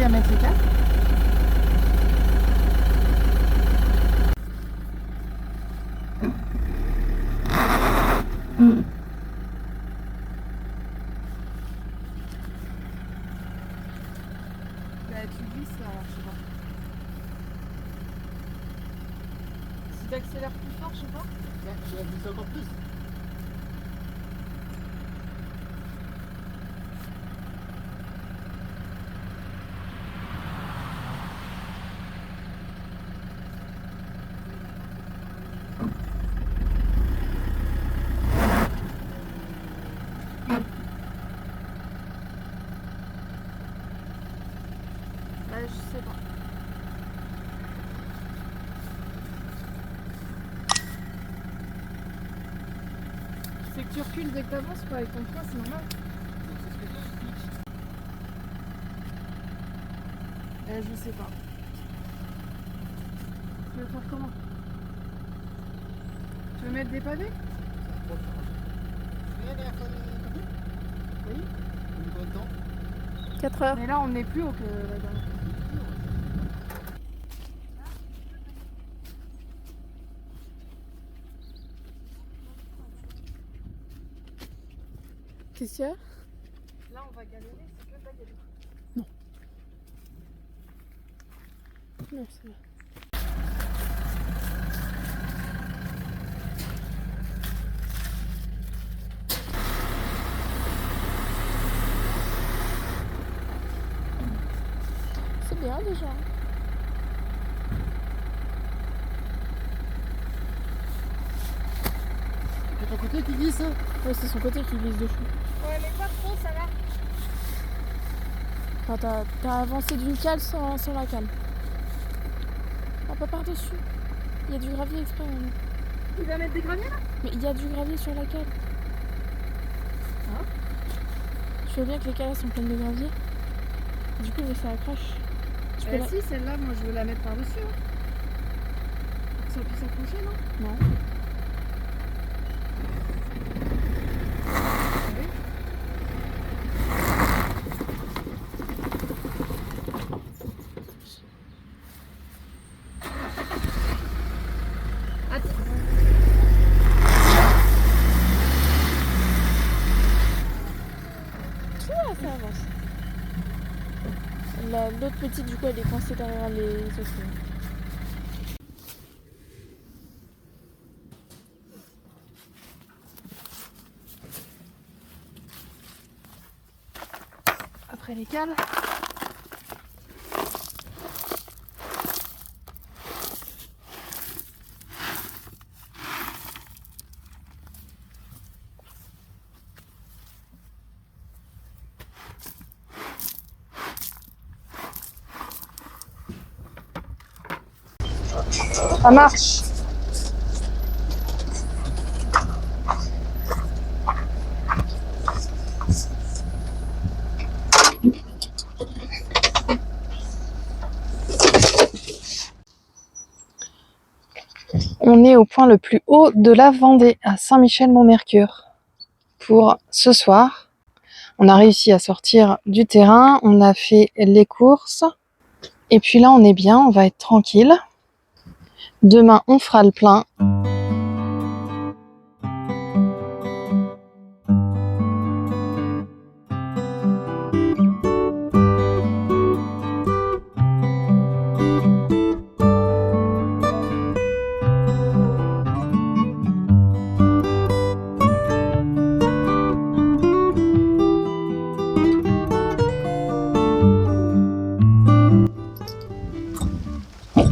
à mettre les câbles. Tu glisses là, je sais pas. Si t'accélères plus fort, je sais pas. Tu vas glisser encore plus. Je sais pas. C'est que tu recules dès que t'avances quoi, avec ton poids, c'est normal. Je sais pas. Tu veux faire comment? Tu veux mettre des pavés? Oui. 4 heures. Mais là on n'est plus haut que la dernière fois. Qu'est-ce qu'il y a? Là on va galérer, c'est que de la galère. Non, c'est vrai. C'est bien déjà. C'est ton côté qui glisse, hein? Ouais, c'est son côté qui glisse dessus. Ouais mais pas trop, ça va. Enfin, t'as avancé d'une cale sans la cale. Ah, pas par-dessus. Il y a du gravier exprès. Il va mettre des graviers là? Mais il y a du gravier sur la cale. Ah. Je vois bien que les cales sont pleines de gravier. Du coup, ça accroche. Tu peux Si, celle-là, moi je veux la mettre par-dessus. Hein. Pour que ça puisse accrocher, non? Non. Oui. Ça avance. L'autre petite, du coup, elle est coincée derrière les ossements. Après les cales. Ça marche. On est au point le plus haut de la Vendée, à Saint-Michel-Mont-Mercure. Pour ce soir, on a réussi à sortir du terrain, on a fait les courses. Et puis là, on est bien, on va être tranquille. Demain, on fera le plein.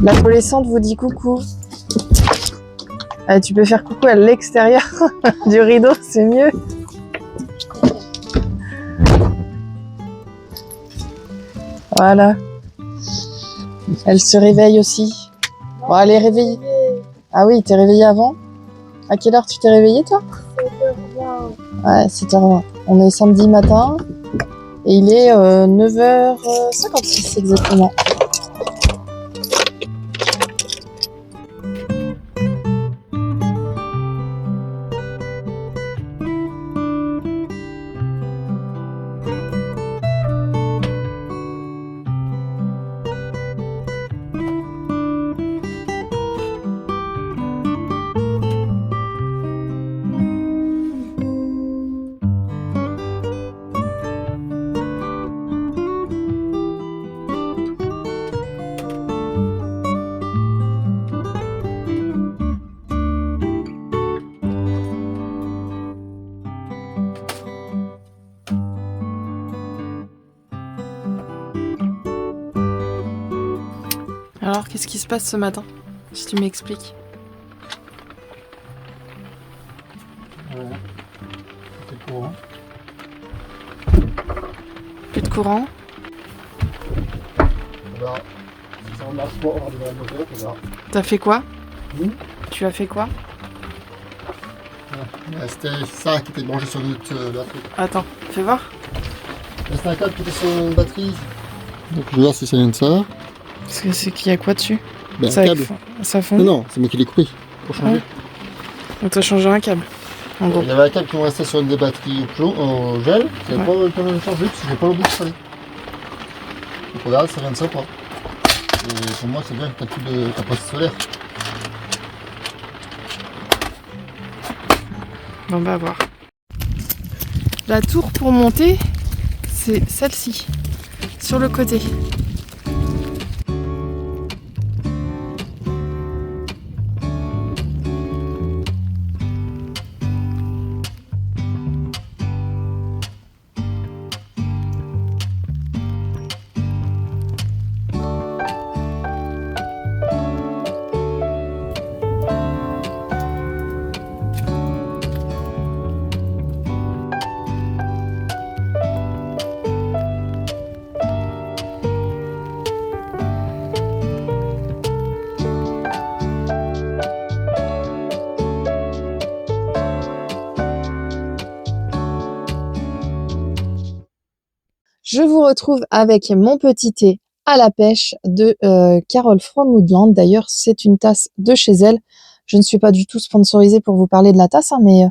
L'adolescente vous dit coucou. Tu peux faire coucou à l'extérieur du rideau, c'est mieux. Voilà. Elle se réveille aussi. Bon, elle est réveillée. Ah oui, t'es réveillée avant? À quelle heure tu t'es réveillée, toi? 7h20. Ouais, 7h20. On est samedi matin et il est 9h56 exactement. Alors, qu'est-ce qui se passe ce matin? Si tu m'expliques. Voilà. C'était le courant. Plus de courant. On verra. Si ça marche pas, on va démarrer le moteur, on verra. T'as fait quoi? Mmh. Tu as fait quoi? Ouais, c'était ça qui était branché sur notre batterie. Attends, fais voir. Là, c'était un câble qui était sur notre batterie. Donc je vais voir si ça vient de ça. C'est qu'il y a quoi dessus? Ben, Ça, un câble. ça fond? Non, non, c'est moi qui l'ai coupé pour changer. Ouais. Donc t'as changé un câble, en gros. Il y avait un câble qui me restait sur une des batteries au gel. Je n'avais pas eu le temps de le changer parce que j'ai pas le bout de fallait. Donc regarde, ça vient de ça quoi. Et pour moi, c'est bien que tu as plus de capacité solaire. On va voir. La tour pour monter, c'est celle-ci, sur le côté. Je vous retrouve avec mon petit thé à la pêche de Carole from Woodland. D'ailleurs, c'est une tasse de chez elle. Je ne suis pas du tout sponsorisée pour vous parler de la tasse, hein, mais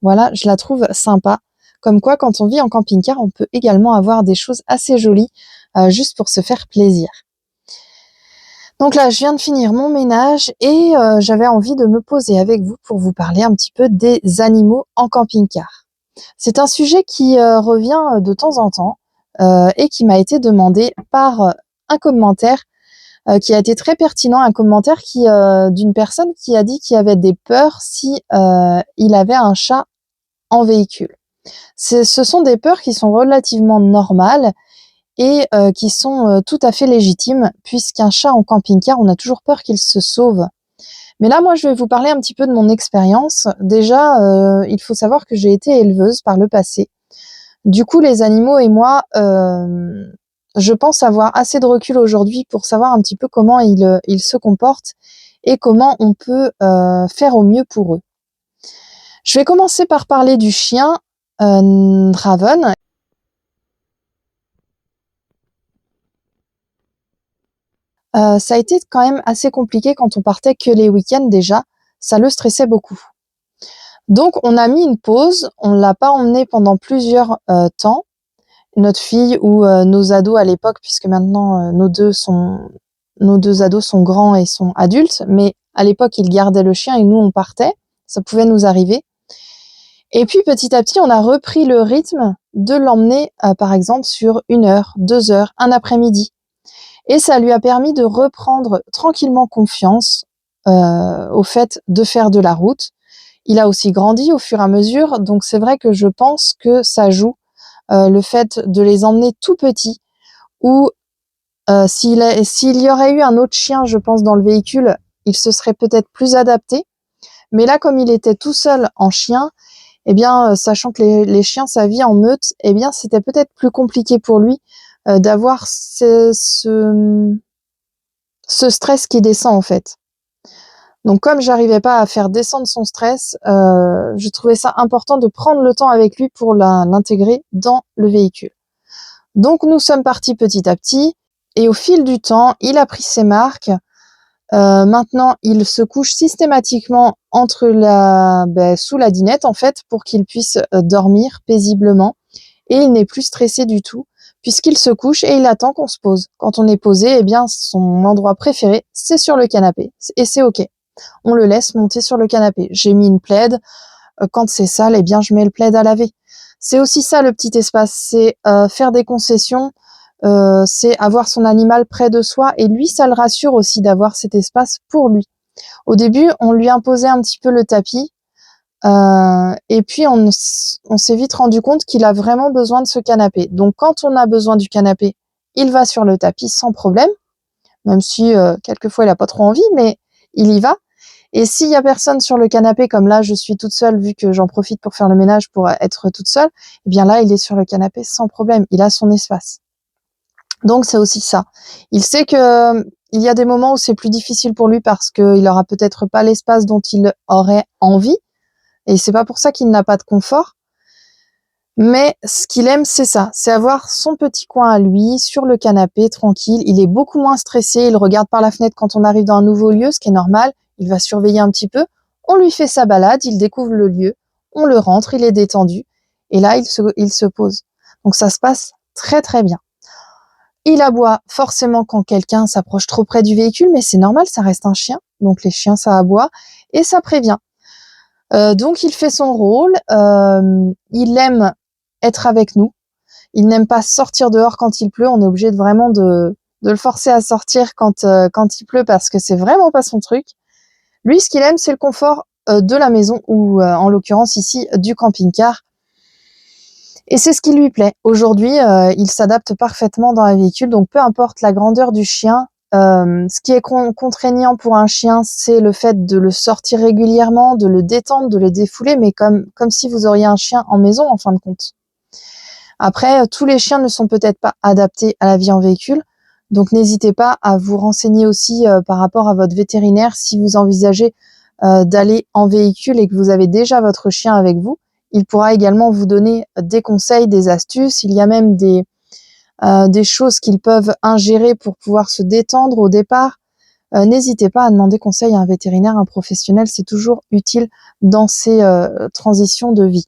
voilà, je la trouve sympa. Comme quoi, quand on vit en camping-car, on peut également avoir des choses assez jolies, juste pour se faire plaisir. Donc là, je viens de finir mon ménage et j'avais envie de me poser avec vous pour vous parler un petit peu des animaux en camping-car. C'est un sujet qui revient de temps en temps. Et qui m'a été demandé par un commentaire qui a été très pertinent, un commentaire qui d'une personne qui a dit qu'il avait des peurs si il avait un chat en véhicule. Ce sont des peurs qui sont relativement normales et qui sont tout à fait légitimes, puisqu'un chat en camping-car, on a toujours peur qu'il se sauve. Mais là, moi, je vais vous parler un petit peu de mon expérience. Déjà, il faut savoir que j'ai été éleveuse par le passé. Du coup, les animaux et moi, je pense avoir assez de recul aujourd'hui pour savoir un petit peu comment ils se comportent et comment on peut faire au mieux pour eux. Je vais commencer par parler du chien Draven. Ça a été quand même assez compliqué quand on partait que les week-ends déjà. Ça le stressait beaucoup. Donc, on a mis une pause. On l'a pas emmené pendant plusieurs temps. Notre fille ou nos ados à l'époque, puisque maintenant nos deux ados sont grands et sont adultes, mais à l'époque ils gardaient le chien et nous on partait, ça pouvait nous arriver. Et puis petit à petit on a repris le rythme de l'emmener par exemple sur 1 heure, 2 heures, un après-midi. Et ça lui a permis de reprendre tranquillement confiance au fait de faire de la route. Il a aussi grandi au fur et à mesure, donc c'est vrai que je pense que ça joue. Le fait de les emmener tout petits ou s'il y aurait eu un autre chien, je pense, dans le véhicule, il se serait peut-être plus adapté. Mais là, comme il était tout seul en chien, eh bien, sachant que les chiens, ça vit en meute, eh bien, c'était peut-être plus compliqué pour lui d'avoir ce stress qui descend, en fait. Donc, comme j'arrivais pas à faire descendre son stress, je trouvais ça important de prendre le temps avec lui pour l'intégrer dans le véhicule. Donc, nous sommes partis petit à petit et au fil du temps, il a pris ses marques. Maintenant, il se couche systématiquement sous la dinette, en fait, pour qu'il puisse dormir paisiblement et il n'est plus stressé du tout puisqu'il se couche et il attend qu'on se pose. Quand on est posé, eh bien, son endroit préféré, c'est sur le canapé et c'est OK. On le laisse monter sur le canapé. J'ai mis une plaide. Quand c'est sale, eh bien, je mets le plaid à laver. C'est aussi ça, le petit espace. C'est faire des concessions. C'est avoir son animal près de soi. Et lui, ça le rassure aussi d'avoir cet espace pour lui. Au début, on lui imposait un petit peu le tapis. Et puis, on s'est vite rendu compte qu'il a vraiment besoin de ce canapé. Donc, quand on a besoin du canapé, il va sur le tapis sans problème. même si quelquefois il a pas trop envie, mais il y va. Et s'il y a personne sur le canapé, comme là je suis toute seule vu que j'en profite pour faire le ménage pour être toute seule, eh bien là il est sur le canapé sans problème, il a son espace. Donc c'est aussi ça. Il sait que il y a des moments où c'est plus difficile pour lui parce qu'il aura peut-être pas l'espace dont il aurait envie, et c'est pas pour ça qu'il n'a pas de confort. Mais ce qu'il aime, c'est ça, c'est avoir son petit coin à lui, sur le canapé, tranquille. Il est beaucoup moins stressé, il regarde par la fenêtre quand on arrive dans un nouveau lieu, ce qui est normal. Il va surveiller un petit peu. On lui fait sa balade, il découvre le lieu, on le rentre, il est détendu. Et là, il se pose. Donc ça se passe très très bien. Il aboie forcément quand quelqu'un s'approche trop près du véhicule, mais c'est normal, ça reste un chien. Donc les chiens, ça aboie et ça prévient. Donc il fait son rôle, il aime être avec nous. Il n'aime pas sortir dehors quand il pleut. On est obligé de le forcer à sortir quand il pleut parce que c'est vraiment pas son truc. Lui, ce qu'il aime, c'est le confort de la maison ou en l'occurrence ici du camping-car. Et c'est ce qui lui plaît. Aujourd'hui, il s'adapte parfaitement dans un véhicule, donc peu importe la grandeur du chien. Ce qui est contraignant pour un chien, c'est le fait de le sortir régulièrement, de le détendre, de le défouler, mais comme si vous auriez un chien en maison en fin de compte. Après, tous les chiens ne sont peut-être pas adaptés à la vie en véhicule, donc n'hésitez pas à vous renseigner aussi par rapport à votre vétérinaire si vous envisagez d'aller en véhicule et que vous avez déjà votre chien avec vous. Il pourra également vous donner des conseils, des astuces. Il y a même des choses qu'ils peuvent ingérer pour pouvoir se détendre au départ. N'hésitez pas à demander conseil à un vétérinaire, un professionnel, c'est toujours utile dans ces transitions de vie.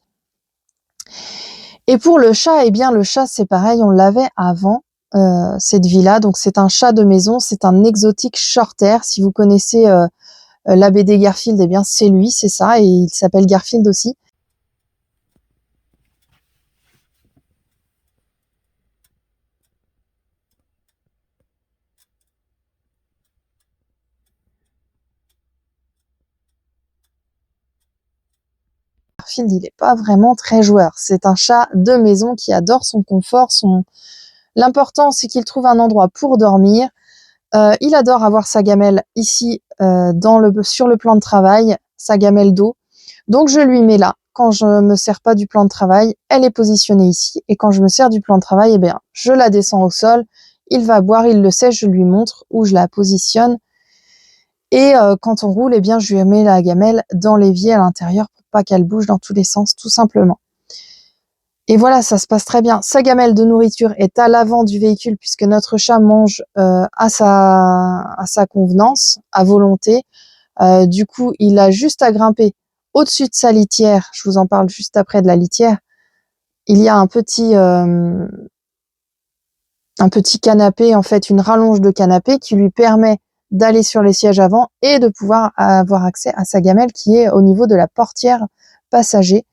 Et pour le chat, eh bien le chat c'est pareil, on l'avait avant cette vie-là. Donc c'est un chat de maison, c'est un exotique shorthair. Si vous connaissez la BD Garfield, eh bien c'est lui, c'est ça, et il s'appelle Garfield aussi. Garfield, il n'est pas vraiment très joueur. C'est un chat de maison qui adore son confort. L'important, c'est qu'il trouve un endroit pour dormir. Il adore avoir sa gamelle ici sur le plan de travail, sa gamelle d'eau. Donc je lui mets là. Quand je me sers pas du plan de travail, elle est positionnée ici. Et quand je me sers du plan de travail, eh bien, je la descends au sol. Il va boire, il le sait, je lui montre où je la positionne. Et quand on roule, eh bien, je lui mets la gamelle dans l'évier à l'intérieur pour pas qu'elle bouge dans tous les sens, tout simplement. Et voilà, ça se passe très bien. Sa gamelle de nourriture est à l'avant du véhicule puisque notre chat mange à sa convenance, à volonté. Du coup, il a juste à grimper au-dessus de sa litière. Je vous en parle juste après de la litière. Il y a un petit canapé, en fait, une rallonge de canapé qui lui permet d'aller sur les sièges avant et de pouvoir avoir accès à sa gamelle qui est au niveau de la portière passager.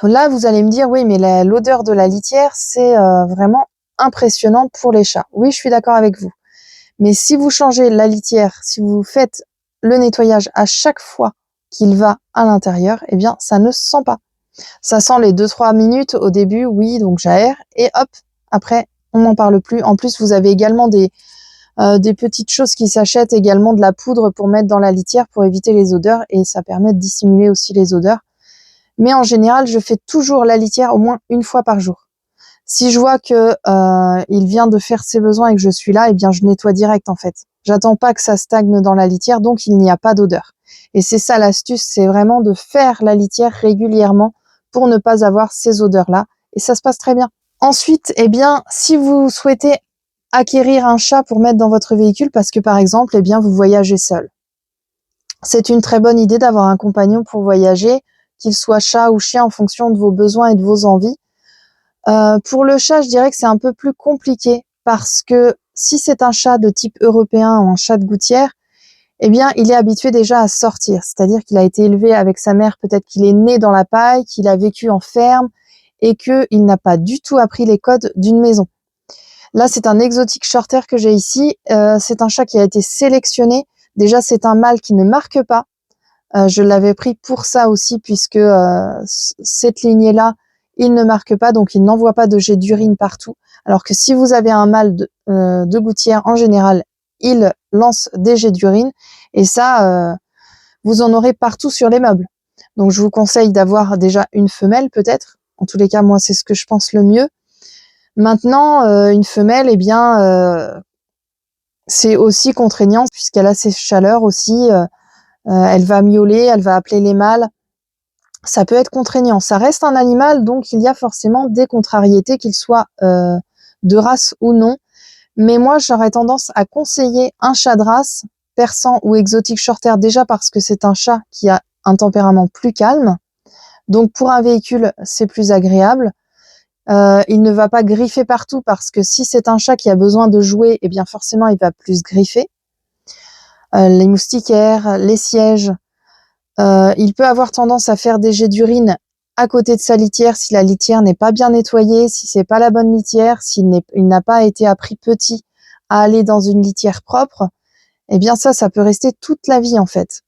Là, vous allez me dire, oui, mais l'odeur de la litière, c'est vraiment impressionnant pour les chats. Oui, je suis d'accord avec vous. Mais si vous changez la litière, si vous faites le nettoyage à chaque fois qu'il va à l'intérieur, eh bien, ça ne sent pas. Ça sent les 2-3 minutes au début, oui, donc j'aère, et hop, après, on n'en parle plus. En plus, vous avez également des petites choses qui s'achètent, également de la poudre pour mettre dans la litière pour éviter les odeurs, et ça permet de dissimuler aussi les odeurs. Mais en général, je fais toujours la litière au moins une fois par jour. Si je vois que il vient de faire ses besoins et que je suis là, eh bien je nettoie direct en fait. J'attends pas que ça stagne dans la litière, donc il n'y a pas d'odeur. Et c'est ça l'astuce, c'est vraiment de faire la litière régulièrement pour ne pas avoir ces odeurs-là. Et ça se passe très bien. Ensuite, eh bien, si vous souhaitez acquérir un chat pour mettre dans votre véhicule, parce que par exemple, eh bien, vous voyagez seul. C'est une très bonne idée d'avoir un compagnon pour voyager, qu'il soit chat ou chien en fonction de vos besoins et de vos envies. Pour le chat, je dirais que c'est un peu plus compliqué parce que si c'est un chat de type européen ou un chat de gouttière, eh bien, il est habitué déjà à sortir. C'est-à-dire qu'il a été élevé avec sa mère, peut-être qu'il est né dans la paille, qu'il a vécu en ferme et qu'il n'a pas du tout appris les codes d'une maison. Là, c'est un exotique shorthair que j'ai ici. C'est un chat qui a été sélectionné. Déjà, c'est un mâle qui ne marque pas. Je l'avais pris pour ça aussi, puisque cette lignée-là, il ne marque pas, donc il n'envoie pas de jet d'urine partout. Alors que si vous avez un mâle de gouttière, en général, il lance des jets d'urine. Et ça, vous en aurez partout sur les meubles. Donc, je vous conseille d'avoir déjà une femelle, peut-être. En tous les cas, moi, c'est ce que je pense le mieux. Maintenant, une femelle, eh bien, c'est aussi contraignant puisqu'elle a ses chaleurs aussi. Elle va miauler, elle va appeler les mâles. Ça peut être contraignant. Ça reste un animal, donc il y a forcément des contrariétés, qu'il soit de race ou non. Mais moi, j'aurais tendance à conseiller un chat de race, persan ou exotique shorthair, déjà parce que c'est un chat qui a un tempérament plus calme. Donc pour un véhicule, c'est plus agréable. Il ne va pas griffer partout parce que si c'est un chat qui a besoin de jouer, eh bien forcément il va plus griffer. Les moustiquaires, les sièges. Il peut avoir tendance à faire des jets d'urine à côté de sa litière si la litière n'est pas bien nettoyée, si c'est pas la bonne litière, s'il n'a pas été appris petit à aller dans une litière propre. Eh bien ça peut rester toute la vie en fait.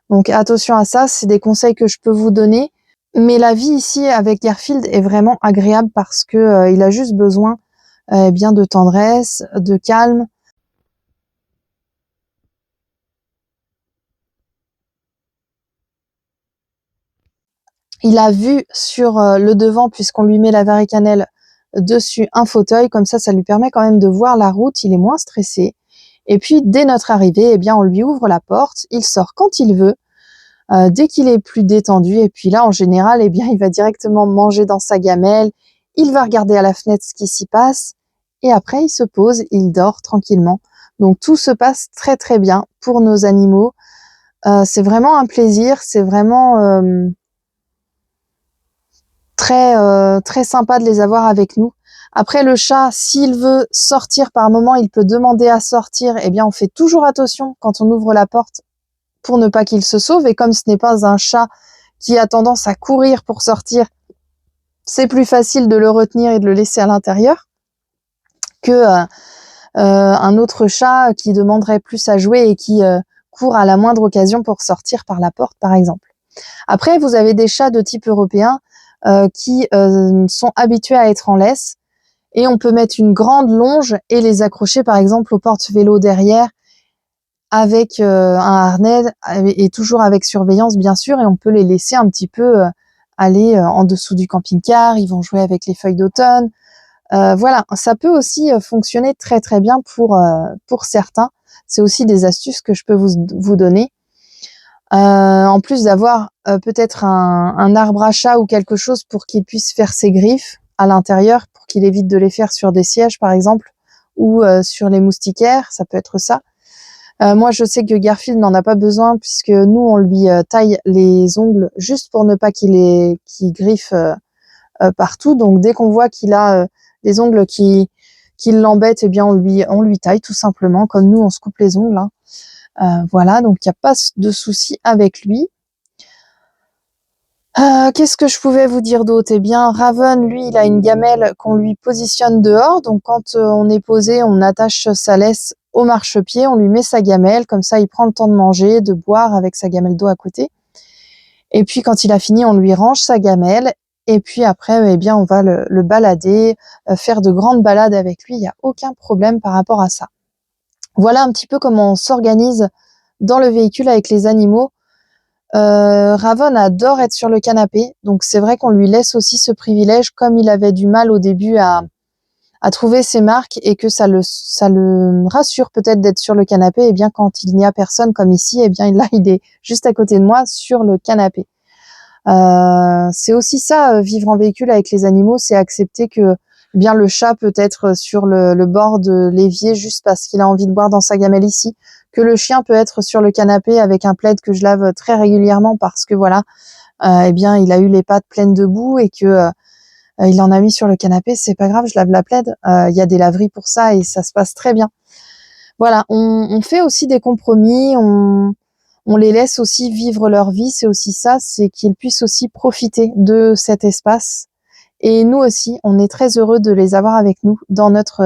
Donc attention à ça, c'est des conseils que je peux vous donner. Mais la vie ici avec Garfield est vraiment agréable parce que il a juste besoin bien de tendresse, de calme. Il a vu sur le devant, puisqu'on lui met la varicannelle dessus, un fauteuil, comme ça lui permet quand même de voir la route, il est moins stressé. Et puis dès notre arrivée, eh bien on lui ouvre la porte, il sort quand il veut, dès qu'il est plus détendu, et puis là en général, eh bien il va directement manger dans sa gamelle, il va regarder à la fenêtre ce qui s'y passe, et après il se pose, il dort tranquillement. Donc tout se passe très très bien pour nos animaux. C'est vraiment un plaisir, c'est vraiment très sympa de les avoir avec nous. Après, le chat, s'il veut sortir par moment, il peut demander à sortir. Eh bien, on fait toujours attention quand on ouvre la porte pour ne pas qu'il se sauve. Et comme ce n'est pas un chat qui a tendance à courir pour sortir, c'est plus facile de le retenir et de le laisser à l'intérieur que un autre chat qui demanderait plus à jouer et qui court à la moindre occasion pour sortir par la porte, par exemple. Après, vous avez des chats de type européen qui sont habitués à être en laisse, et on peut mettre une grande longe et les accrocher par exemple au porte-vélo derrière avec un harnais et toujours avec surveillance bien sûr, et on peut les laisser un petit peu aller en dessous du camping-car, ils vont jouer avec les feuilles d'automne. Voilà, ça peut aussi fonctionner très très bien pour certains. C'est aussi des astuces que je peux vous donner. En plus d'avoir peut-être un arbre à chat ou quelque chose pour qu'il puisse faire ses griffes à l'intérieur, pour qu'il évite de les faire sur des sièges par exemple, ou sur les moustiquaires, ça peut être ça. Moi je sais que Garfield n'en a pas besoin puisque nous on lui taille les ongles juste pour ne pas qu'il griffe partout. Donc dès qu'on voit qu'il a les ongles qui l'embêtent, eh bien on lui taille tout simplement, comme nous on se coupe les ongles, hein. Voilà, donc il n'y a pas de souci avec lui. Qu'est-ce que je pouvais vous dire d'autre? Eh bien, Raven, lui, il a une gamelle qu'on lui positionne dehors. Donc, quand on est posé, on attache sa laisse au marchepied, on lui met sa gamelle. Comme ça, il prend le temps de manger, de boire avec sa gamelle d'eau à côté. Et puis, quand il a fini, on lui range sa gamelle. Et puis après, eh bien, on va le balader, faire de grandes balades avec lui. Il n'y a aucun problème par rapport à ça. Voilà un petit peu comment on s'organise dans le véhicule avec les animaux. Raven adore être sur le canapé, donc c'est vrai qu'on lui laisse aussi ce privilège, comme il avait du mal au début à trouver ses marques et que ça le rassure peut-être d'être sur le canapé. Et bien quand il n'y a personne comme ici, et bien là il est juste à côté de moi sur le canapé. C'est aussi ça, vivre en véhicule avec les animaux, c'est accepter que eh bien le chat peut être sur le bord de l'évier juste parce qu'il a envie de boire dans sa gamelle ici, que le chien peut être sur le canapé avec un plaid que je lave très régulièrement parce que voilà, eh bien il a eu les pattes pleines de boue et que il en a mis sur le canapé. C'est pas grave, je lave la plaid, il y a des laveries pour ça et ça se passe très bien. voilà, on fait aussi des compromis, on les laisse aussi vivre leur vie, c'est aussi ça, c'est qu'ils puissent aussi profiter de cet espace. Et nous aussi, on est très heureux de les avoir avec nous dans notre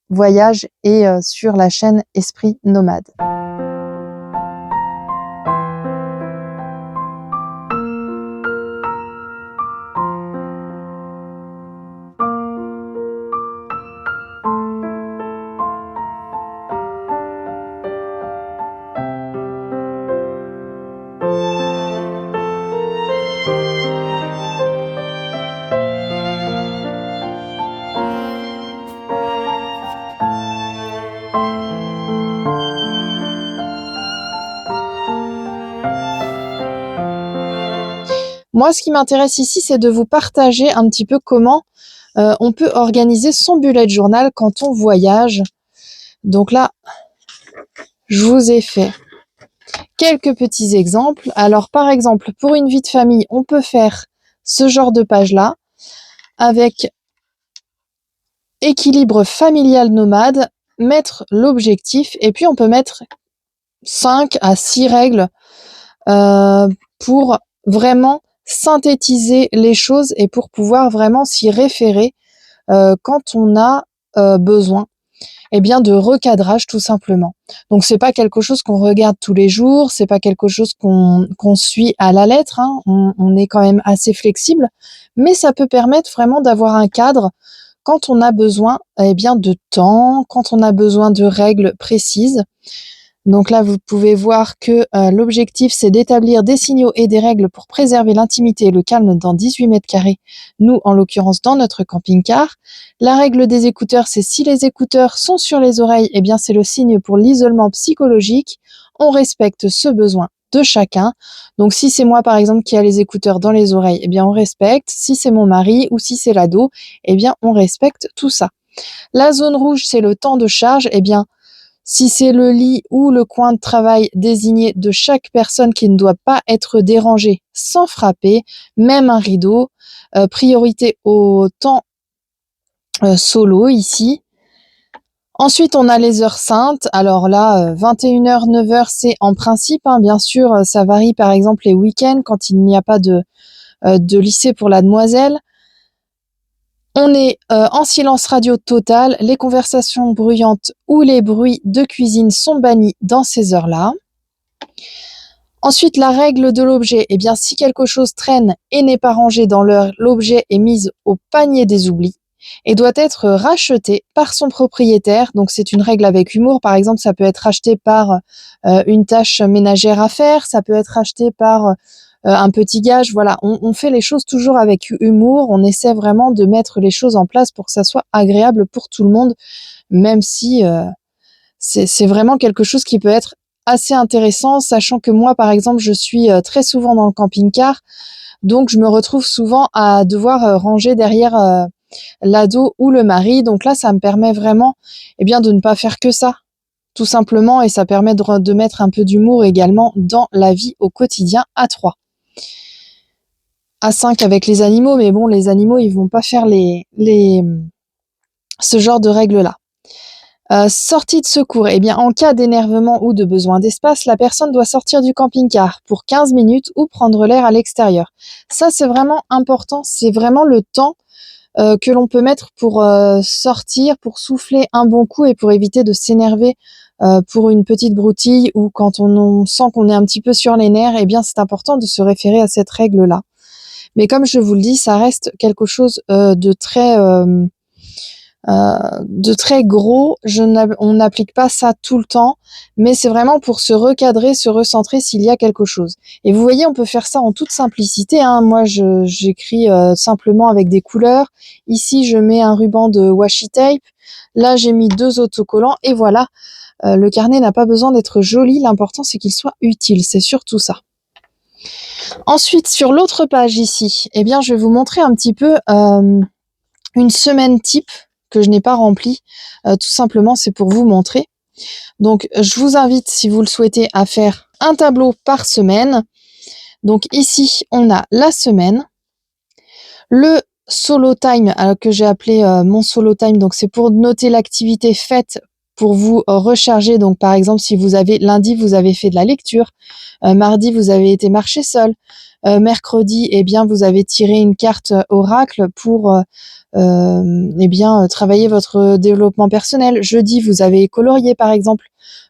voyage et sur la chaîne Esprit Nomade. Moi, ce qui m'intéresse ici, c'est de vous partager un petit peu comment on peut organiser son bullet journal quand on voyage. Donc là, je vous ai fait quelques petits exemples. Alors, par exemple, pour une vie de famille, on peut faire ce genre de page-là avec équilibre familial nomade, mettre l'objectif et puis on peut mettre 5 à 6 règles pour vraiment synthétiser les choses et pour pouvoir vraiment s'y référer quand on a besoin de recadrage tout simplement. Donc c'est pas quelque chose qu'on regarde tous les jours, c'est pas quelque chose qu'on suit à la lettre, hein. On est quand même assez flexible, mais ça peut permettre vraiment d'avoir un cadre quand on a besoin de temps, quand on a besoin de règles précises. Donc là, vous pouvez voir que l'objectif, c'est d'établir des signaux et des règles pour préserver l'intimité et le calme dans 18 mètres carrés, nous, en l'occurrence, dans notre camping-car. La règle des écouteurs, c'est si les écouteurs sont sur les oreilles, c'est le signe pour l'isolement psychologique. On respecte ce besoin de chacun. Donc si c'est moi, par exemple, qui a les écouteurs dans les oreilles, on respecte. Si c'est mon mari ou si c'est l'ado, on respecte tout ça. La zone rouge, c'est le temps de charge. Si c'est le lit ou le coin de travail désigné de chaque personne qui ne doit pas être dérangé sans frapper, même un rideau, priorité au temps solo ici. Ensuite, on a les heures saintes. Alors là, 21h, 9h, c'est en principe, bien sûr, ça varie par exemple les week-ends quand il n'y a pas de lycée pour la demoiselle. On est en silence radio total, les conversations bruyantes ou les bruits de cuisine sont bannis dans ces heures-là. Ensuite, la règle de l'objet, si quelque chose traîne et n'est pas rangé dans l'heure, l'objet est mis au panier des oublis et doit être racheté par son propriétaire. Donc c'est une règle avec humour, par exemple ça peut être racheté par une tâche ménagère à faire, ça peut être racheté par un petit gage, voilà, on fait les choses toujours avec humour, on essaie vraiment de mettre les choses en place pour que ça soit agréable pour tout le monde, même si c'est vraiment quelque chose qui peut être assez intéressant, sachant que moi, par exemple, je suis très souvent dans le camping-car, donc je me retrouve souvent à devoir ranger derrière l'ado ou le mari, donc là, ça me permet vraiment de ne pas faire que ça, tout simplement, et ça permet de mettre un peu d'humour également dans la vie au quotidien à 3. À 5 avec les animaux, mais bon, les animaux, ils vont pas faire ce genre de règles-là. Sortie de secours. En cas d'énervement ou de besoin d'espace, la personne doit sortir du camping-car pour 15 minutes ou prendre l'air à l'extérieur. Ça, c'est vraiment important. C'est vraiment le temps que l'on peut mettre pour sortir, pour souffler un bon coup et pour éviter de s'énerver pour une petite broutille ou quand on sent qu'on est un petit peu sur les nerfs. C'est important de se référer à cette règle-là. Mais comme je vous le dis, ça reste quelque chose de très gros. On n'applique pas ça tout le temps, mais c'est vraiment pour se recadrer, se recentrer s'il y a quelque chose. Et vous voyez, on peut faire ça en toute simplicité, hein. Moi, j'écris simplement avec des couleurs. Ici, je mets un ruban de washi tape. Là, j'ai mis 2 autocollants et voilà. Le carnet n'a pas besoin d'être joli. L'important, c'est qu'il soit utile. C'est surtout ça. Ensuite, sur l'autre page ici, je vais vous montrer un petit peu une semaine type que je n'ai pas remplie. Tout simplement, c'est pour vous montrer. Donc, je vous invite, si vous le souhaitez, à faire un tableau par semaine. Donc ici, on a la semaine, le solo time que j'ai appelé mon solo time. Donc, c'est pour noter l'activité faite pour vous recharger. Donc, par exemple, si vous avez lundi, vous avez fait de la lecture, mardi, vous avez été marcher seul, mercredi, eh bien, vous avez tiré une carte oracle pour travailler votre développement personnel. Jeudi, vous avez colorié, par exemple.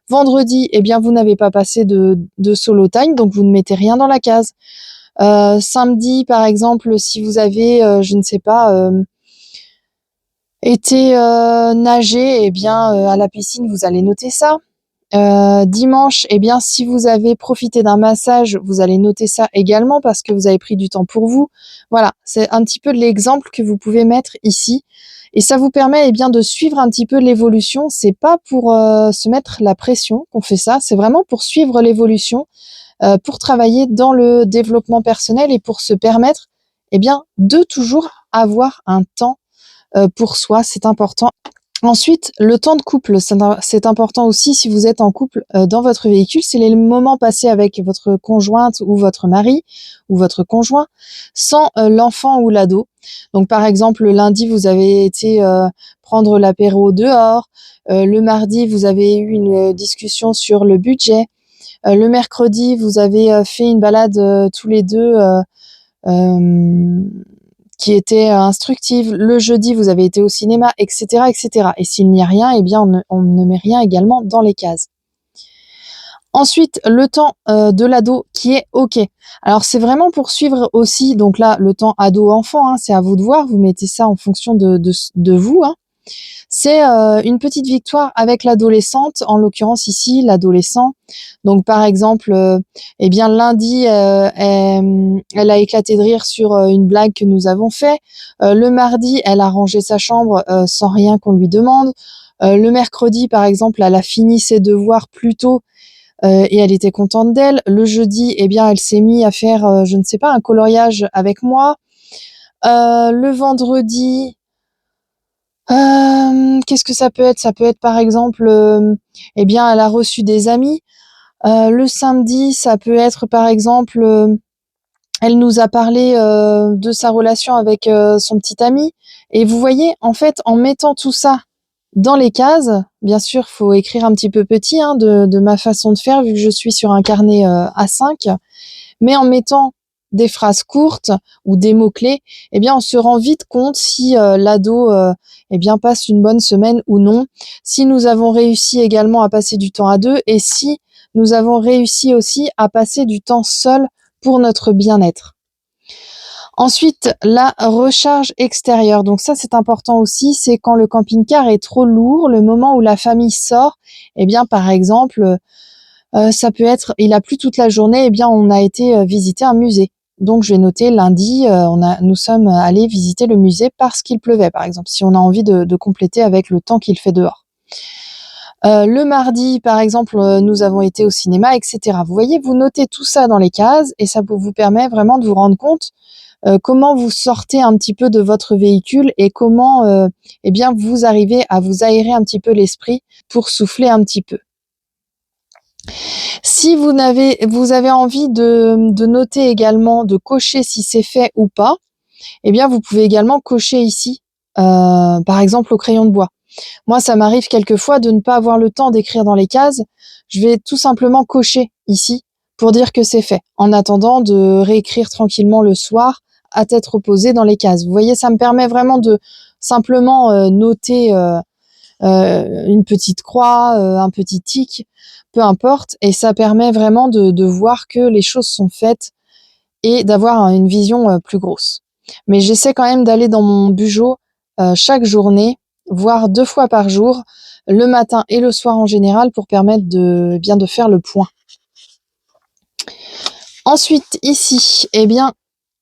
Vendredi, eh bien, vous n'avez pas passé de solo time, donc vous ne mettez rien dans la case. Samedi, par exemple, si vous avez, je ne sais pas, été nager, eh bien, à la piscine, vous allez noter ça. Dimanche, eh bien, si vous avez profité d'un massage, vous allez noter ça également parce que vous avez pris du temps pour vous. Voilà, c'est un petit peu de l'exemple que vous pouvez mettre ici. Et ça vous permet, eh bien, de suivre un petit peu l'évolution. C'est pas pour se mettre la pression qu'on fait ça, c'est vraiment pour suivre l'évolution, pour travailler dans le développement personnel et pour se permettre, eh bien, de toujours avoir un temps pour soi, c'est important. Ensuite, le temps de couple, c'est important aussi si vous êtes en couple dans votre véhicule, c'est les moments passés avec votre conjointe ou votre mari ou votre conjoint sans l'enfant ou l'ado. Donc par exemple, le lundi, vous avez été prendre l'apéro dehors, le mardi, vous avez eu une discussion sur le budget, le mercredi, vous avez fait une balade tous les deux qui était instructive. Le jeudi, vous avez été au cinéma, etc., etc. Et s'il n'y a rien, eh bien, on ne met rien également dans les cases. Ensuite, le temps de l'ado qui est OK. Alors, c'est vraiment pour suivre aussi, donc là, le temps ado-enfant, hein, c'est à vous de voir, vous mettez ça en fonction de vous. Hein. C'est une petite victoire avec l'adolescente, en l'occurrence ici, l'adolescent. Donc, par exemple, eh bien, lundi, elle a éclaté de rire sur une blague que nous avons fait. Le mardi, elle a rangé sa chambre sans rien qu'on lui demande. Le mercredi, par exemple, elle a fini ses devoirs plus tôt et elle était contente d'elle. Le jeudi, eh bien, elle s'est mise à faire, je ne sais pas, un coloriage avec moi. Le vendredi, qu'est-ce que ça peut être? Ça peut être par exemple, eh bien, elle a reçu des amis. Le samedi, ça peut être par exemple, elle nous a parlé de sa relation avec son petit ami. Et vous voyez, en fait, en mettant tout ça dans les cases, bien sûr, faut écrire un petit peu petit hein, de ma façon de faire, vu que je suis sur un carnet A5, mais en mettant des phrases courtes ou des mots-clés, eh bien, on se rend vite compte si l'ado eh bien, passe une bonne semaine ou non, si nous avons réussi également à passer du temps à deux et si nous avons réussi aussi à passer du temps seul pour notre bien-être. Ensuite, la recharge extérieure. Donc ça, c'est important aussi, c'est quand le camping-car est trop lourd, le moment où la famille sort, eh bien, par exemple, ça peut être, il a plu toute la journée, eh bien, on a été visiter un musée. Donc, je vais noter lundi, nous sommes allés visiter le musée parce qu'il pleuvait, par exemple, si on a envie de compléter avec le temps qu'il fait dehors. Le mardi, par exemple, nous avons été au cinéma, etc. Vous voyez, vous notez tout ça dans les cases et ça vous permet vraiment de vous rendre compte comment vous sortez un petit peu de votre véhicule et comment eh bien, vous arrivez à vous aérer un petit peu l'esprit pour souffler un petit peu. Si vous avez envie de noter également, de cocher si c'est fait ou pas, eh bien, vous pouvez également cocher ici, par exemple au crayon de bois. Moi, ça m'arrive quelquefois de ne pas avoir le temps d'écrire dans les cases. Je vais tout simplement cocher ici pour dire que c'est fait, en attendant de réécrire tranquillement le soir à tête reposée dans les cases. Vous voyez, ça me permet vraiment de simplement noter une petite croix, un petit tic, peu importe, et ça permet vraiment de voir que les choses sont faites et d'avoir une vision plus grosse. Mais j'essaie quand même d'aller dans mon bugeot chaque journée, voire 2 fois par jour, le matin et le soir en général, pour permettre de bien de faire le point. Ensuite, ici, eh bien,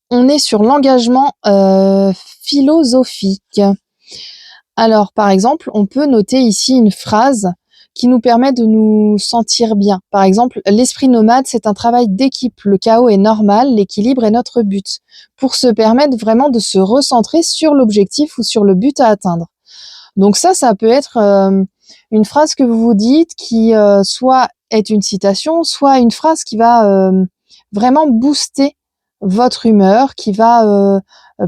on est sur l'engagement philosophique. Alors, par exemple, on peut noter ici une phrase qui nous permet de nous sentir bien. Par exemple, l'esprit nomade, c'est un travail d'équipe. Le chaos est normal, l'équilibre est notre but. Pour se permettre vraiment de se recentrer sur l'objectif ou sur le but à atteindre. Donc ça peut être une phrase que vous vous dites qui soit est une citation, soit une phrase qui va vraiment booster votre humeur, qui va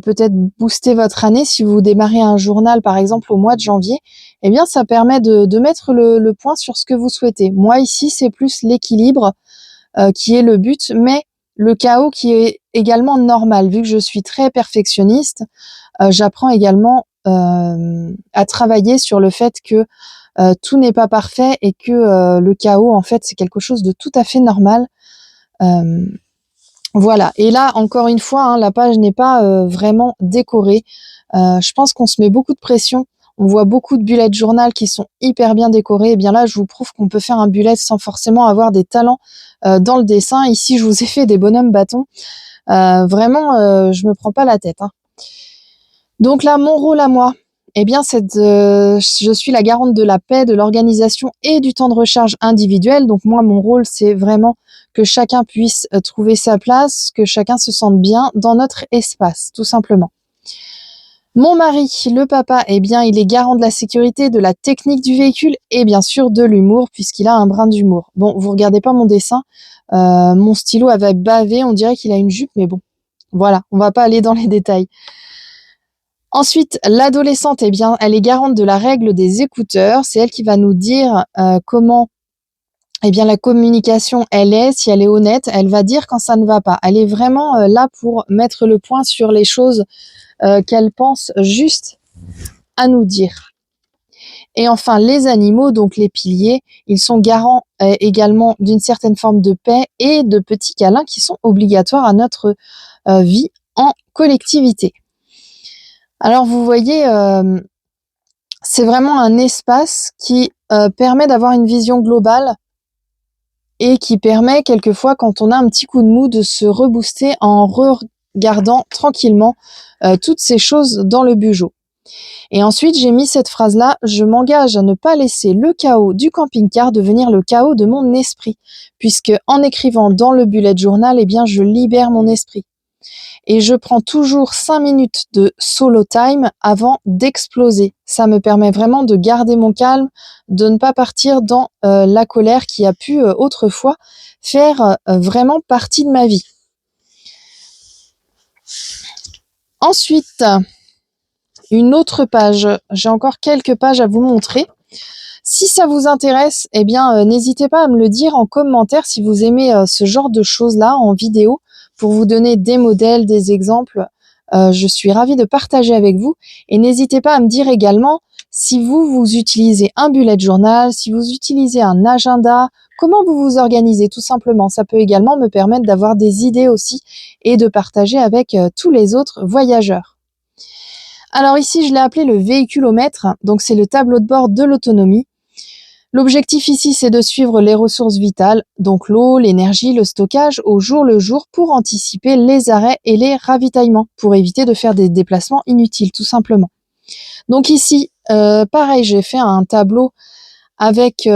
peut-être booster votre année. Si vous démarrez un journal, par exemple, au mois de janvier, eh bien, ça permet de mettre le point sur ce que vous souhaitez. Moi, ici, c'est plus l'équilibre qui est le but, mais le chaos qui est également normal. Vu que je suis très perfectionniste, j'apprends également à travailler sur le fait que tout n'est pas parfait et que le chaos, en fait, c'est quelque chose de tout à fait normal. Voilà. Et là, encore une fois, hein, la page n'est pas vraiment décorée. Je pense qu'on se met beaucoup de pression. On voit beaucoup de bullet journal qui sont hyper bien décorés. Et bien là, je vous prouve qu'on peut faire un bullet sans forcément avoir des talents dans le dessin. Ici, je vous ai fait des bonhommes bâtons. Vraiment, je me prends pas la tête, hein. Donc là, mon rôle à moi, eh bien, je suis la garante de la paix, de l'organisation et du temps de recharge individuel. Donc moi, mon rôle, c'est vraiment que chacun puisse trouver sa place, que chacun se sente bien dans notre espace, tout simplement. Mon mari, le papa, eh bien, il est garant de la sécurité, de la technique du véhicule et bien sûr de l'humour, puisqu'il a un brin d'humour. Bon, vous regardez pas mon dessin, mon stylo avait bavé, on dirait qu'il a une jupe, mais bon, voilà, on va pas aller dans les détails. Ensuite, l'adolescente, eh bien, elle est garante de la règle des écouteurs. C'est elle qui va nous dire comment, eh bien, la communication, elle est, si elle est honnête, elle va dire quand ça ne va pas. Elle est vraiment là pour mettre le point sur les choses qu'elle pense juste à nous dire. Et enfin, les animaux, donc les piliers, ils sont garants également d'une certaine forme de paix et de petits câlins qui sont obligatoires à notre vie en collectivité. Alors vous voyez, c'est vraiment un espace qui permet d'avoir une vision globale et qui permet quelquefois, quand on a un petit coup de mou, de se rebooster en regardant tranquillement toutes ces choses dans le bugeot. Et ensuite, j'ai mis cette phrase-là: je m'engage à ne pas laisser le chaos du camping-car devenir le chaos de mon esprit, puisque en écrivant dans le bullet journal, eh bien, je libère mon esprit. Et je prends toujours 5 minutes de solo time avant d'exploser. Ça me permet vraiment de garder mon calme, de ne pas partir dans la colère qui a pu autrefois faire vraiment partie de ma vie. Ensuite, une autre page. J'ai encore quelques pages à vous montrer. Si ça vous intéresse, eh bien, n'hésitez pas à me le dire en commentaire si vous aimez ce genre de choses-là en vidéo, pour vous donner des modèles, des exemples. Je suis ravie de partager avec vous. Et n'hésitez pas à me dire également si vous utilisez un bullet journal, si vous utilisez un agenda, comment vous vous organisez tout simplement. Ça peut également me permettre d'avoir des idées aussi et de partager avec tous les autres voyageurs. Alors ici, je l'ai appelé le véhiculomètre. Donc c'est le tableau de bord de l'autonomie. L'objectif ici, c'est de suivre les ressources vitales, donc l'eau, l'énergie, le stockage au jour le jour, pour anticiper les arrêts et les ravitaillements, pour éviter de faire des déplacements inutiles, tout simplement. Donc ici, pareil, j'ai fait un tableau avec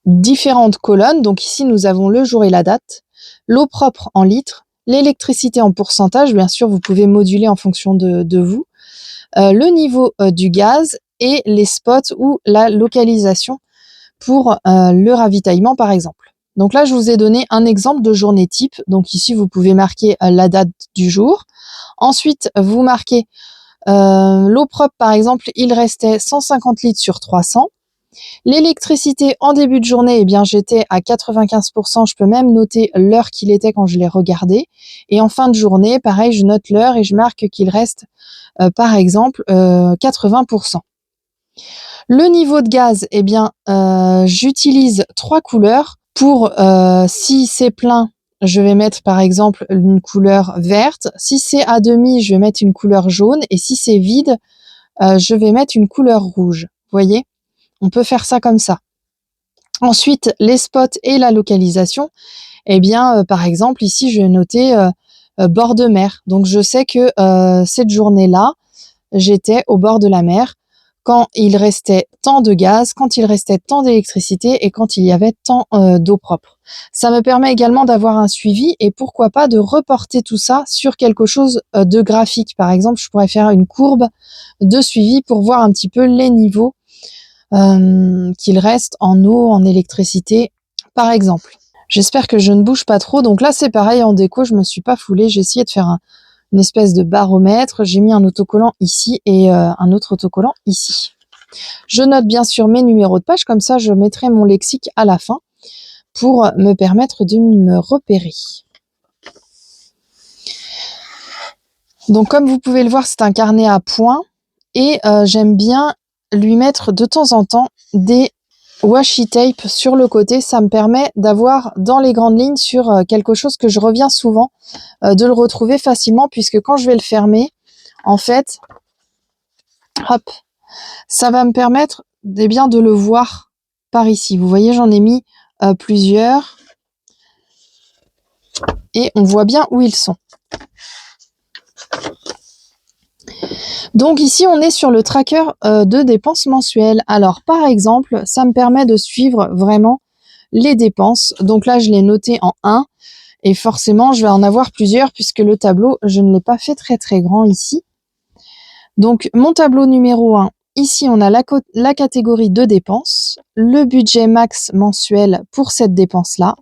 différentes colonnes. Donc ici, nous avons le jour et la date, l'eau propre en litres, l'électricité en pourcentage, bien sûr, vous pouvez moduler en fonction de vous, le niveau du gaz et les spots ou la localisation pour le ravitaillement, par exemple. Donc là, je vous ai donné un exemple de journée type. Donc ici, vous pouvez marquer la date du jour. Ensuite, vous marquez l'eau propre, par exemple, il restait 150 litres sur 300. L'électricité en début de journée, eh bien, j'étais à 95%. Je peux même noter l'heure qu'il était quand je l'ai regardé. Et en fin de journée, pareil, je note l'heure et je marque qu'il reste, par exemple, 80%. Le niveau de gaz, eh bien, j'utilise 3 couleurs. Pour, si c'est plein, je vais mettre par exemple une couleur verte. Si c'est à demi, je vais mettre une couleur jaune. Et si c'est vide, je vais mettre une couleur rouge. Vous voyez? On peut faire ça comme ça. Ensuite, les spots et la localisation. Eh bien, par exemple, ici, je vais noter bord de mer. Donc, je sais que cette journée-là, j'étais au bord de la mer, quand il restait tant de gaz, quand il restait tant d'électricité et quand il y avait tant d'eau propre. Ça me permet également d'avoir un suivi et pourquoi pas de reporter tout ça sur quelque chose de graphique. Par exemple, je pourrais faire une courbe de suivi pour voir un petit peu les niveaux qu'il reste en eau, en électricité, par exemple. J'espère que je ne bouge pas trop. Donc là, c'est pareil, en déco, je me suis pas foulée. J'ai essayé de faire une espèce de baromètre. J'ai mis un autocollant ici et un autre autocollant ici. Je note bien sûr mes numéros de page, comme ça je mettrai mon lexique à la fin pour me permettre de me repérer. Donc comme vous pouvez le voir, c'est un carnet à points et j'aime bien lui mettre de temps en temps des washi tape sur le côté. Ça me permet d'avoir dans les grandes lignes sur quelque chose que je reviens souvent, de le retrouver facilement, puisque quand je vais le fermer, en fait, hop, ça va me permettre bien de le voir par ici. Vous voyez, j'en ai mis plusieurs et on voit bien où ils sont. Donc ici, on est sur le tracker de dépenses mensuelles. Alors, par exemple, ça me permet de suivre vraiment les dépenses. Donc là, je l'ai noté en 1 et forcément, je vais en avoir plusieurs puisque le tableau, je ne l'ai pas fait très très grand ici. Donc, mon tableau numéro 1, ici, on a la catégorie de dépenses, le budget max mensuel pour cette dépense-là,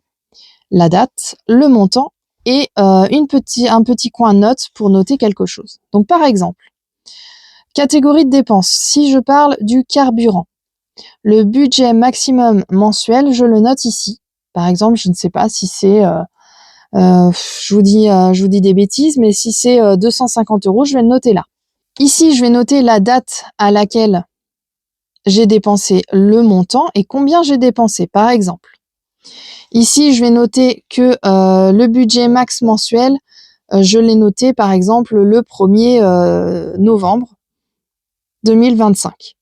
la date, le montant et un petit coin note pour noter quelque chose. Donc, par exemple, catégorie de dépenses, si je parle du carburant, le budget maximum mensuel, je le note ici. Par exemple, je ne sais pas si c'est, je vous dis des bêtises, mais si c'est 250 €, je vais le noter là. Ici, je vais noter la date à laquelle j'ai dépensé le montant et combien j'ai dépensé, par exemple. Ici, je vais noter que le budget max mensuel, je l'ai noté, par exemple, le 1er novembre 2025.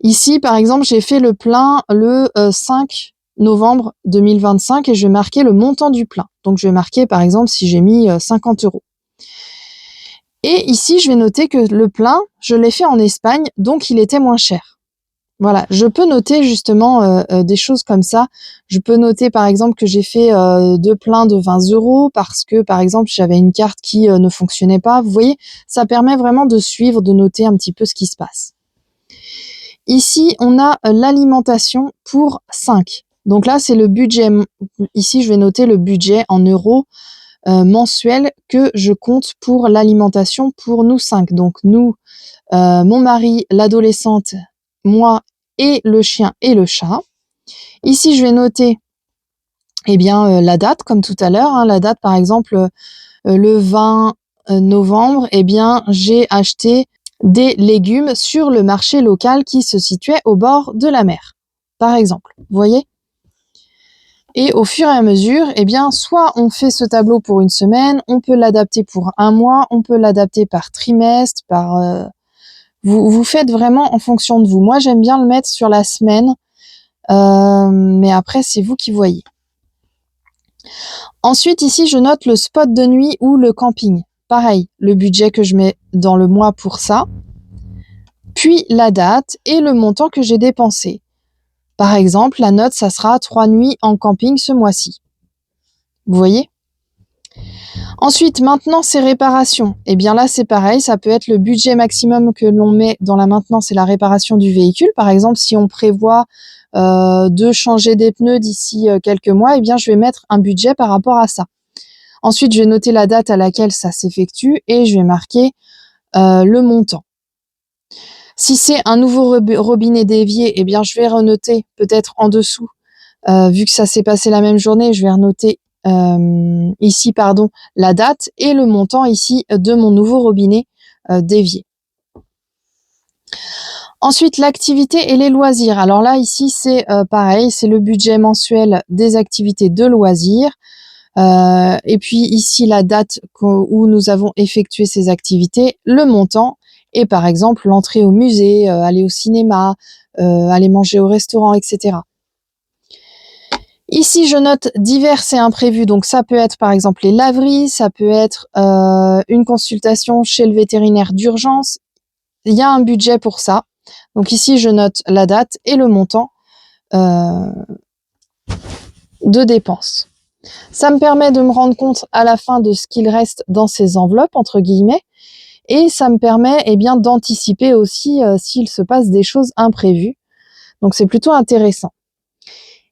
Ici, par exemple, j'ai fait le plein le 5 novembre 2025 et je vais marquer le montant du plein. Donc, je vais marquer, par exemple, si j'ai mis 50 €. Et ici, je vais noter que le plein, je l'ai fait en Espagne, donc il était moins cher. Voilà, je peux noter justement des choses comme ça. Je peux noter, par exemple, que j'ai fait 2 pleins de 20 € parce que, par exemple, j'avais une carte qui ne fonctionnait pas. Vous voyez, ça permet vraiment de suivre, de noter un petit peu ce qui se passe. Ici, on a l'alimentation pour 5. Donc là, c'est le budget. Ici, je vais noter le budget en euros mensuel que je compte pour l'alimentation pour nous 5. Donc nous, mon mari, l'adolescente, moi et le chien et le chat. Ici, je vais noter la date, comme tout à l'heure. La date, par exemple, le 20 novembre, j'ai acheté des légumes sur le marché local qui se situait au bord de la mer, par exemple. Vous voyez ? Et au fur et à mesure, soit on fait ce tableau pour une semaine, on peut l'adapter pour un mois, on peut l'adapter par trimestre, vous faites vraiment en fonction de vous. Moi, j'aime bien le mettre sur la semaine, mais après, c'est vous qui voyez. Ensuite, ici, je note le spot de nuit ou le camping. Pareil, le budget que je mets dans le mois pour ça, puis la date et le montant que j'ai dépensé. Par exemple, la note, ça sera 3 nuits en camping ce mois-ci. Vous voyez ? Ensuite, maintenance et réparation. Là, c'est pareil, ça peut être le budget maximum que l'on met dans la maintenance et la réparation du véhicule. Par exemple, si on prévoit de changer des pneus d'ici quelques mois, je vais mettre un budget par rapport à ça. Ensuite, je vais noter la date à laquelle ça s'effectue et je vais marquer le montant. Si c'est un nouveau robinet d'évier, je vais renoter peut-être en dessous, vu que ça s'est passé la même journée, je vais renoter ici, la date et le montant ici de mon nouveau robinet d'évier. Ensuite, l'activité et les loisirs. Alors là, ici, c'est pareil, c'est le budget mensuel des activités de loisirs. Et puis ici, la date où nous avons effectué ces activités, le montant et par exemple l'entrée au musée, aller au cinéma, aller manger au restaurant, etc. Ici, je note divers et imprévus. Donc ça peut être par exemple les laveries, ça peut être une consultation chez le vétérinaire d'urgence. Il y a un budget pour ça. Donc ici, je note la date et le montant de dépenses. Ça me permet de me rendre compte à la fin de ce qu'il reste dans ces enveloppes, entre guillemets, et ça me permet d'anticiper aussi s'il se passe des choses imprévues. Donc c'est plutôt intéressant.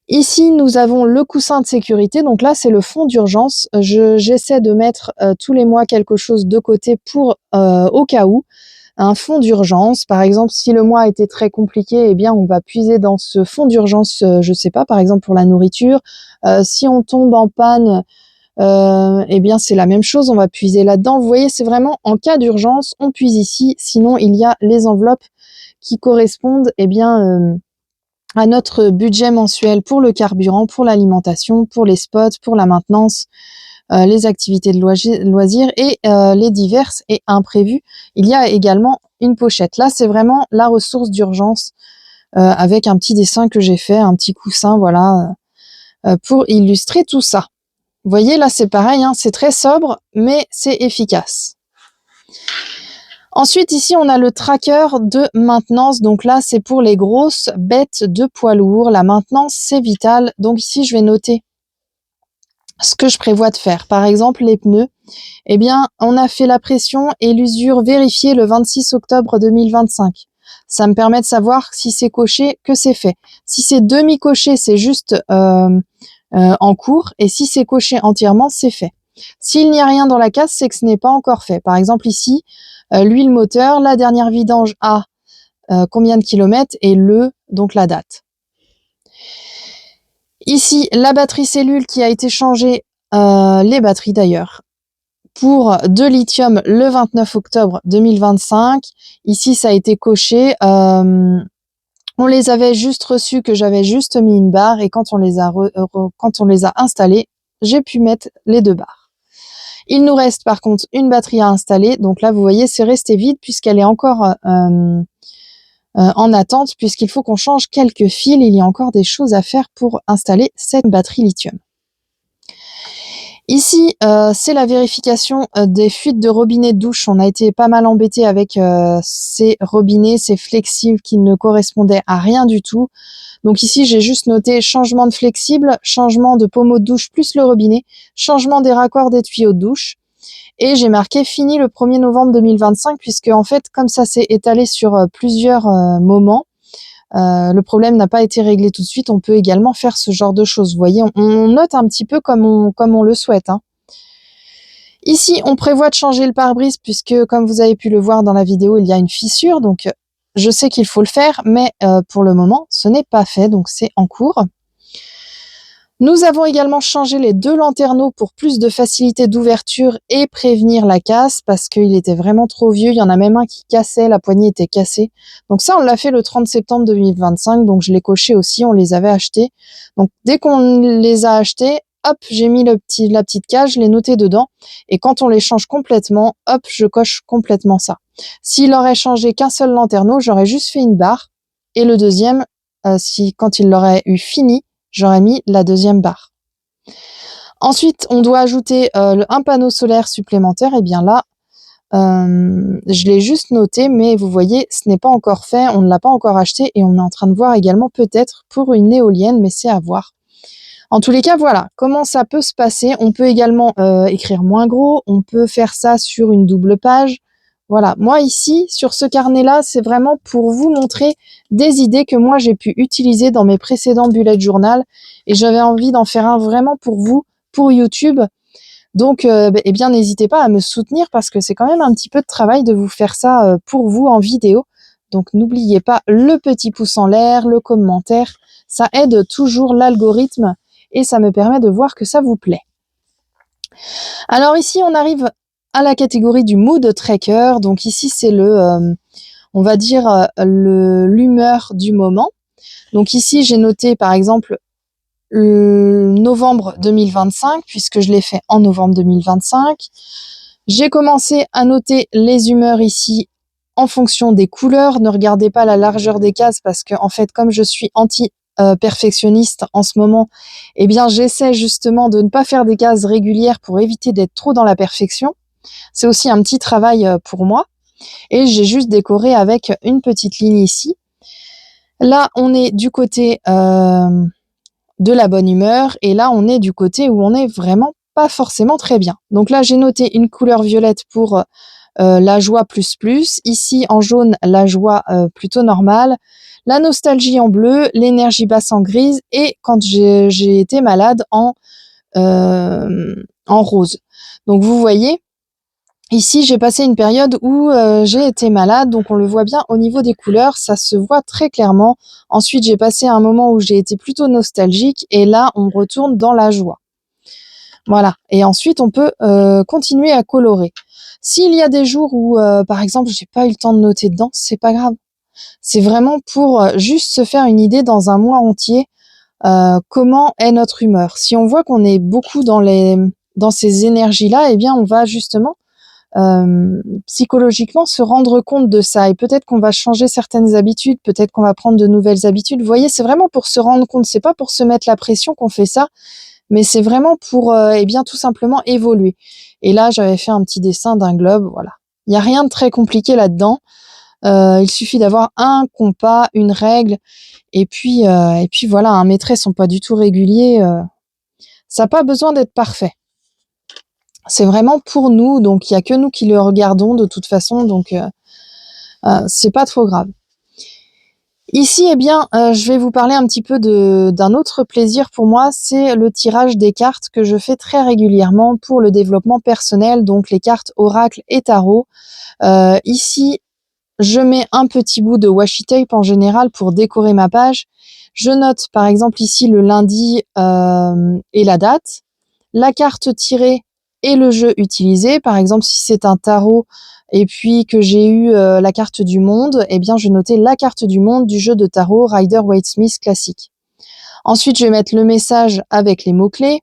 Ici, nous avons le coussin de sécurité. Donc là, c'est le fonds d'urgence. J'essaie de mettre tous les mois quelque chose de côté pour au cas où. un fonds d'urgence. Par exemple, si le mois a été très compliqué, eh bien, on va puiser dans ce fonds d'urgence, je sais pas, par exemple pour la nourriture. Si on tombe en panne, eh bien, c'est la même chose, on va puiser là-dedans. Vous voyez, c'est vraiment en cas d'urgence, on puise ici. Sinon, il y a les enveloppes qui correspondent, eh bien, à notre budget mensuel pour le carburant, pour l'alimentation, pour les spots, pour la maintenance, les activités de loisirs et les diverses et imprévus. Il y a également une pochette. Là, c'est vraiment la ressource d'urgence avec un petit dessin que j'ai fait, un petit coussin, voilà, pour illustrer tout ça. Vous voyez, là, c'est pareil, hein, c'est très sobre, mais c'est efficace. Ensuite, ici, on a le tracker de maintenance. Donc là, c'est pour les grosses bêtes de poids lourd. La maintenance, c'est vital. Donc ici, je vais noter ce que je prévois de faire. Par exemple, les pneus. Eh bien, on a fait la pression et l'usure vérifiée le 26 octobre 2025. Ça me permet de savoir si c'est coché, que c'est fait. Si c'est demi-coché, c'est juste en cours. Et si c'est coché entièrement, c'est fait. S'il n'y a rien dans la casse, c'est que ce n'est pas encore fait. Par exemple, ici, l'huile moteur, la dernière vidange a combien de kilomètres et donc la date. Ici, la batterie cellule qui a été changée, les batteries d'ailleurs, pour de lithium le 29 octobre 2025. Ici, ça a été coché. On les avait juste reçus, que j'avais juste mis une barre, et quand on les a installés, j'ai pu mettre les 2 barres. Il nous reste par contre une batterie à installer. Donc là, vous voyez, c'est resté vide puisqu'elle est encore en attente, puisqu'il faut qu'on change quelques fils. Il y a encore des choses à faire pour installer cette batterie lithium. Ici, c'est la vérification des fuites de robinet de douche. On a été pas mal embêtés avec ces robinets, ces flexibles qui ne correspondaient à rien du tout. Donc ici, j'ai juste noté changement de flexible, changement de pommeau de douche plus le robinet, changement des raccords des tuyaux de douche. Et j'ai marqué fini le 1er novembre 2025, puisque en fait, comme ça s'est étalé sur plusieurs moments, le problème n'a pas été réglé tout de suite. On peut également faire ce genre de choses. Vous voyez, on note un petit peu comme on le souhaite, hein. Ici, on prévoit de changer le pare-brise puisque, comme vous avez pu le voir dans la vidéo, il y a une fissure. Donc, je sais qu'il faut le faire, mais pour le moment, ce n'est pas fait. Donc, c'est en cours. Nous avons également changé les 2 lanterneaux pour plus de facilité d'ouverture et prévenir la casse parce qu'il était vraiment trop vieux. Il y en a même un qui cassait, la poignée était cassée. Donc ça, on l'a fait le 30 septembre 2025. Donc je l'ai coché aussi, on les avait achetés. Donc dès qu'on les a achetés, hop, j'ai mis la petite cage, je l'ai noté dedans. Et quand on les change complètement, hop, je coche complètement ça. S'il aurait changé qu'un seul lanterneau, j'aurais juste fait une barre. Et le deuxième, quand il l'aurait eu fini, j'aurais mis la 2e barre. Ensuite, on doit ajouter un panneau solaire supplémentaire. Et bien là, je l'ai juste noté, mais vous voyez, ce n'est pas encore fait, on ne l'a pas encore acheté et on est en train de voir également peut-être pour une éolienne, mais c'est à voir. En tous les cas, voilà comment ça peut se passer. On peut également écrire moins gros, on peut faire ça sur une double page. Voilà, moi ici, sur ce carnet-là, c'est vraiment pour vous montrer des idées que moi j'ai pu utiliser dans mes précédents bullet journal et j'avais envie d'en faire un vraiment pour vous, pour YouTube. Donc, eh bien, n'hésitez pas à me soutenir parce que c'est quand même un petit peu de travail de vous faire ça pour vous en vidéo. Donc, n'oubliez pas le petit pouce en l'air, le commentaire. Ça aide toujours l'algorithme et ça me permet de voir que ça vous plaît. Alors ici, on arrive à la catégorie du mood tracker. Donc ici, c'est on va dire, l'humeur du moment. Donc ici, j'ai noté par exemple novembre 2025, puisque je l'ai fait en novembre 2025. J'ai commencé à noter les humeurs ici en fonction des couleurs. Ne regardez pas la largeur des cases parce que, en fait, comme je suis perfectionniste en ce moment, eh bien, j'essaie justement de ne pas faire des cases régulières pour éviter d'être trop dans la perfection. C'est aussi un petit travail pour moi. Et j'ai juste décoré avec une petite ligne ici. Là, on est du côté de la bonne humeur. Et là, on est du côté où on est vraiment pas forcément très bien. Donc là, j'ai noté une couleur violette pour la joie plus plus. Ici, en jaune, la joie plutôt normale. La nostalgie en bleu, l'énergie basse en grise et quand j'ai été malade en rose. Donc vous voyez, Ici, j'ai passé une période où j'ai été malade, donc on le voit bien au niveau des couleurs, ça se voit très clairement. Ensuite, j'ai passé un moment où j'ai été plutôt nostalgique et là, on retourne dans la joie. Voilà. Et ensuite, on peut continuer à colorer. S'il y a des jours où, par exemple, j'ai pas eu le temps de noter dedans, c'est pas grave. C'est vraiment pour juste se faire une idée dans un mois entier comment est notre humeur. Si on voit qu'on est beaucoup dans ces énergies-là, eh bien, on va justement psychologiquement se rendre compte de ça et peut-être qu'on va changer certaines habitudes, peut-être qu'on va prendre de nouvelles habitudes. Vous voyez, c'est vraiment pour se rendre compte, c'est pas pour se mettre la pression qu'on fait ça, mais c'est vraiment pour eh bien tout simplement évoluer. Et là, j'avais fait un petit dessin d'un globe, voilà. Il n'y a rien de très compliqué là-dedans. Il suffit d'avoir un compas, une règle, et puis voilà, un mes traits sont pas du tout réguliers. Ça n'a pas besoin d'être parfait. C'est vraiment pour nous, donc il y a que nous qui le regardons de toute façon, donc c'est pas trop grave. Ici, eh bien, je vais vous parler un petit peu d'un autre plaisir pour moi, c'est le tirage des cartes que je fais très régulièrement pour le développement personnel, donc les cartes oracle et tarot. Ici, je mets un petit bout de washi tape en général pour décorer ma page. Je note par exemple ici le lundi et la date, la carte tirée et le jeu utilisé. Par exemple, si c'est un tarot et puis que j'ai eu la carte du monde, eh bien je notais la carte du monde du jeu de tarot Rider-Waite-Smith classique. Ensuite, je vais mettre le message avec les mots-clés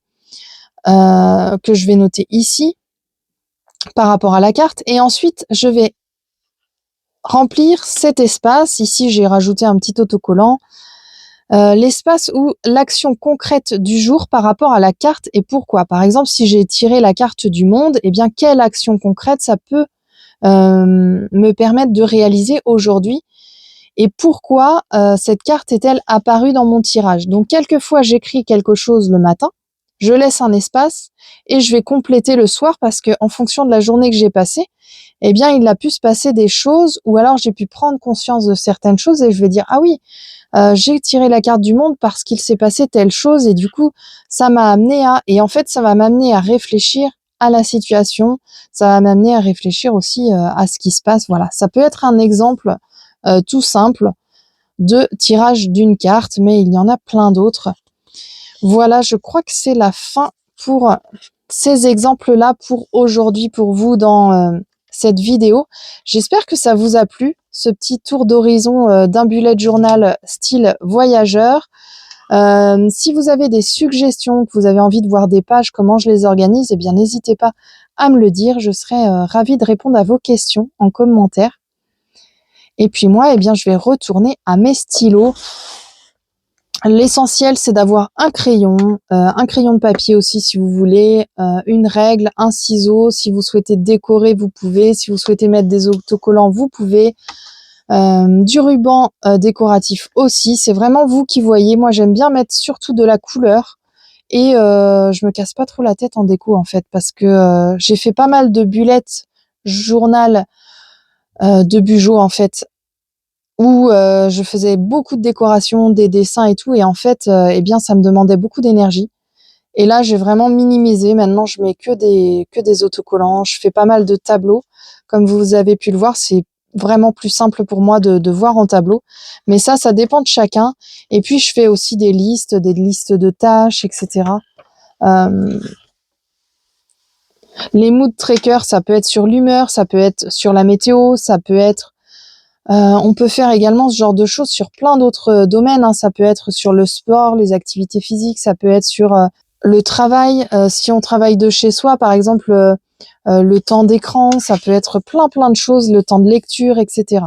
que je vais noter ici par rapport à la carte. Et ensuite, je vais remplir cet espace. Ici, j'ai rajouté un petit autocollant. L'espace où l'action concrète du jour par rapport à la carte et pourquoi. Par exemple, si j'ai tiré la carte du monde, eh bien, quelle action concrète ça peut me permettre de réaliser aujourd'hui et pourquoi cette carte est-elle apparue dans mon tirage. Donc, quelquefois, j'écris quelque chose le matin, je laisse un espace et je vais compléter le soir parce que en fonction de la journée que j'ai passée, eh bien, il a pu se passer des choses ou alors j'ai pu prendre conscience de certaines choses et je vais dire, ah oui, j'ai tiré la carte du monde parce qu'il s'est passé telle chose et du coup, ça m'a amené à... Et en fait, ça va m'amener à réfléchir à la situation, ça va m'amener à réfléchir aussi à ce qui se passe. Voilà, ça peut être un exemple tout simple de tirage d'une carte, mais il y en a plein d'autres. Voilà, je crois que c'est la fin pour ces exemples-là pour aujourd'hui, pour vous dans cette vidéo. J'espère que ça vous a plu, ce petit tour d'horizon d'un bullet journal style voyageur. Si vous avez des suggestions, que vous avez envie de voir des pages, comment je les organise, eh bien n'hésitez pas à me le dire. Je serai ravie de répondre à vos questions en commentaire. Et puis moi, eh bien, je vais retourner à mes stylos. L'essentiel, c'est d'avoir un crayon de papier aussi si vous voulez, une règle, un ciseau. Si vous souhaitez décorer, vous pouvez. Si vous souhaitez mettre des autocollants, vous pouvez. Du ruban décoratif aussi. C'est vraiment vous qui voyez. Moi, j'aime bien mettre surtout de la couleur. Et je me casse pas trop la tête en déco en fait parce que j'ai fait pas mal de bullets journal de Bugeaud en fait où je faisais beaucoup de décoration, des dessins et tout et en fait eh bien ça me demandait beaucoup d'énergie. Et là, j'ai vraiment minimisé. Maintenant, je mets que des autocollants. Je fais pas mal de tableaux. Comme vous avez pu le voir, c'est vraiment plus simple pour moi de voir en tableau. Mais ça dépend de chacun. Et puis, je fais aussi des listes de tâches, etc. Les mood trackers, ça peut être sur l'humeur, ça peut être sur la météo, ça peut être... on peut faire également ce genre de choses sur plein d'autres domaines. Hein. Ça peut être sur le sport, les activités physiques, ça peut être sur le travail. Si on travaille de chez soi, par exemple, le temps d'écran, ça peut être plein de choses, le temps de lecture, etc.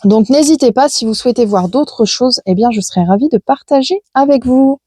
Donc n'hésitez pas, si vous souhaitez voir d'autres choses, eh bien je serai ravie de partager avec vous.